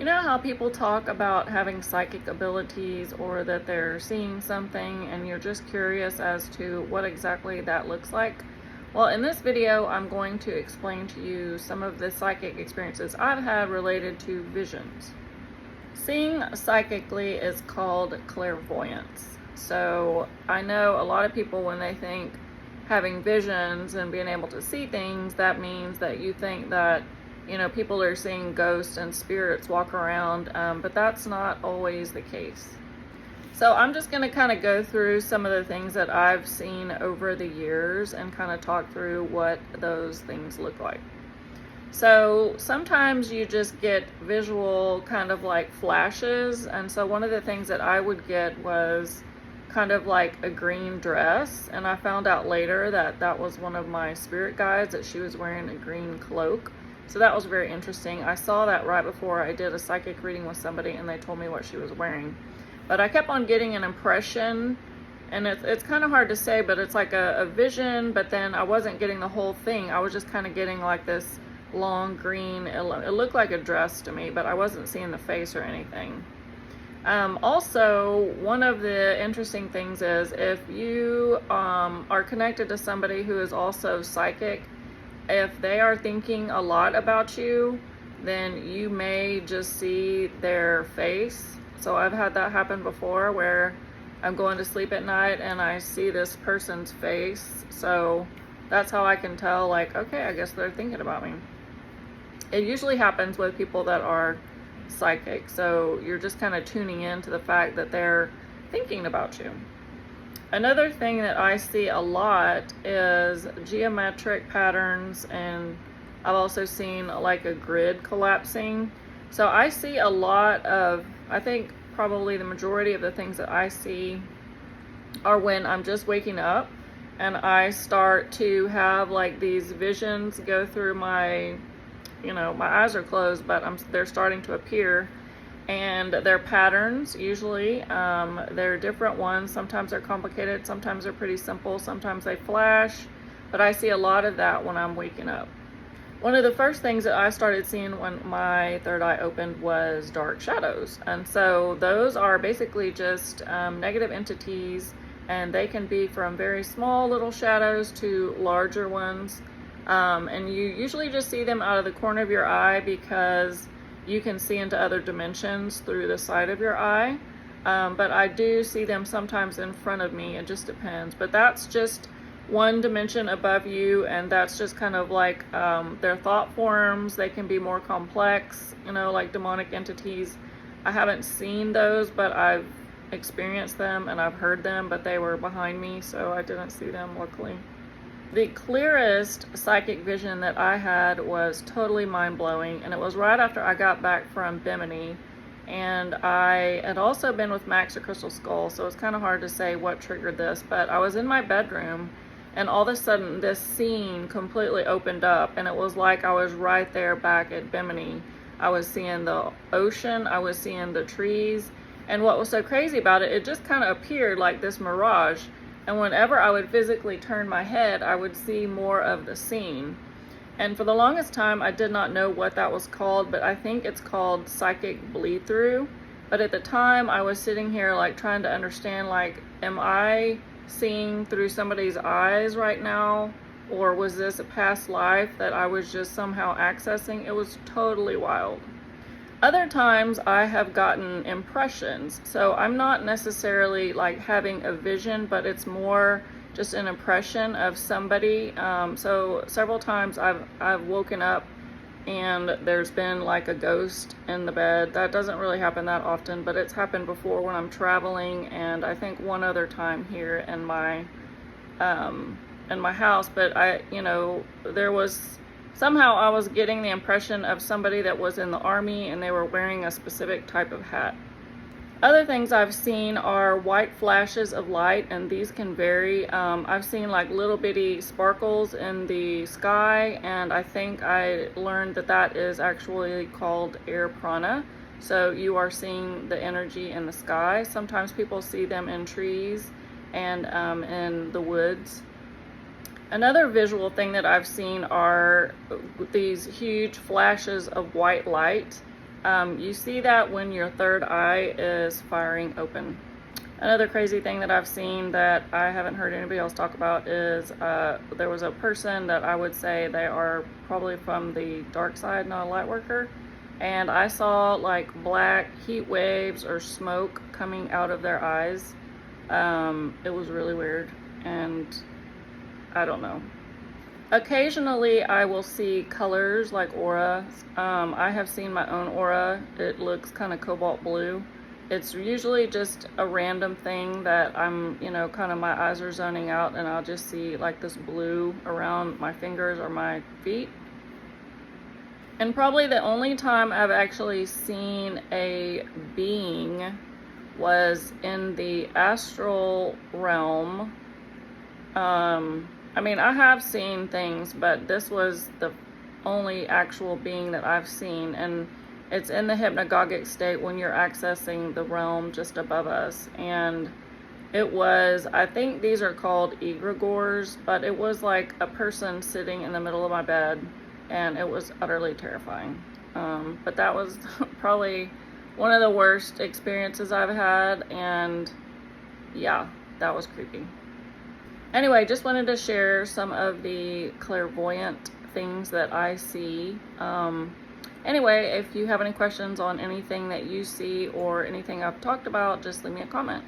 You know how people talk about having psychic abilities or that they're seeing something and you're just curious as to what exactly that looks like? Well, in this video, I'm going to explain to you some of the psychic experiences I've had related to visions. Seeing psychically is called clairvoyance. So I know a lot of people, when they think having visions and being able to see things, that means that you think that people are seeing ghosts and spirits walk around, but that's not always the case. So I'm just going to kind of go through some of the things that I've seen over the years and kind of talk through what those things look like. So sometimes you just get visual kind of like flashes, and so one of the things that I would get was kind of like a green dress, and I found out later that that was one of my spirit guides, that she was wearing a green cloak. So that was very interesting. I saw that right before I did a psychic reading with somebody and they told me what she was wearing. But I kept on getting an impression, and it's kind of hard to say, but it's like a vision, but then I wasn't getting the whole thing. I was just kind of getting like this long green, it looked like a dress to me, but I wasn't seeing the face or anything. Also, one of the interesting things is if you are connected to somebody who is also psychic, if they are thinking a lot about you, then you may just see their face. So I've had that happen before, where I'm going to sleep at night and I see this person's face. So that's how I can tell, like, okay, I guess they're thinking about me. It usually happens with people that are psychic. So you're just kind of tuning in to the fact that they're thinking about you. Another thing that I see a lot is geometric patterns, and I've also seen like a grid collapsing. So I see a lot of, I think probably the majority of the things that I see are when I'm just waking up and I start to have like these visions go through my, my eyes are closed, but they're starting to appear. And they're patterns, usually. They're different ones. Sometimes they're complicated, sometimes they're pretty simple, sometimes they flash. But I see a lot of that when I'm waking up. One of the first things that I started seeing when my third eye opened was dark shadows. And so those are basically just negative entities, and they can be from very small little shadows to larger ones. And you usually just see them out of the corner of your eye because you can see into other dimensions through the side of your eye. But I do see them sometimes in front of me. It just depends. But that's just one dimension above you, and that's just kind of like their thought forms. They can be more complex, like demonic entities. I haven't seen those, but I've experienced them and I've heard them, but they were behind me, so I didn't see them, luckily. The clearest psychic vision that I had was totally mind-blowing, and it was right after I got back from Bimini, and I had also been with Max or Crystal Skull, so it's kind of hard to say what triggered this, but I was in my bedroom, and all of a sudden this scene completely opened up, and it was like I was right there back at Bimini. I was seeing the ocean, I was seeing the trees, and what was so crazy about it, it just kind of appeared like this mirage. And whenever I would physically turn my head, I would see more of the scene. And for the longest time, I did not know what that was called, but I think it's called psychic bleed through. But at the time, I was sitting here like trying to understand, like, am I seeing through somebody's eyes right now? Or was this a past life that I was just somehow accessing? It was totally wild. Other times I have gotten impressions, so I'm not necessarily like having a vision, but it's more just an impression of somebody. So several times I've woken up and there's been like a ghost in the bed. That doesn't really happen that often, but it's happened before when I'm traveling, and I think one other time here in my house. But there was, somehow I was getting the impression of somebody that was in the army and they were wearing a specific type of hat. Other things I've seen are white flashes of light, and these can vary. I've seen like little bitty sparkles in the sky, and I think I learned that that is actually called air prana. So you are seeing the energy in the sky. Sometimes people see them in trees and in the woods. Another visual thing that I've seen are these huge flashes of white light, You see that when your third eye is firing open. Another crazy thing that I've seen that I haven't heard anybody else talk about is there was a person that I would say they are probably from the dark side, not a light worker, and I saw like black heat waves or smoke coming out of their eyes. It was really weird, and I don't know. Occasionally I will see colors like aura. I have seen my own aura. It looks kind of cobalt blue. It's usually just a random thing that I'm, kind of my eyes are zoning out and I'll just see like this blue around my fingers or my feet. And probably the only time I've actually seen a being was in the astral realm. I mean, I have seen things, but this was the only actual being that I've seen, and it's in the hypnagogic state when you're accessing the realm just above us. And it was, I think these are called egregores, but it was like a person sitting in the middle of my bed, and it was utterly terrifying. But that was probably one of the worst experiences I've had, and yeah, that was creepy. Anyway, just wanted to share some of the clairvoyant things that I see. Anyway, if you have any questions on anything that you see or anything I've talked about, just leave me a comment.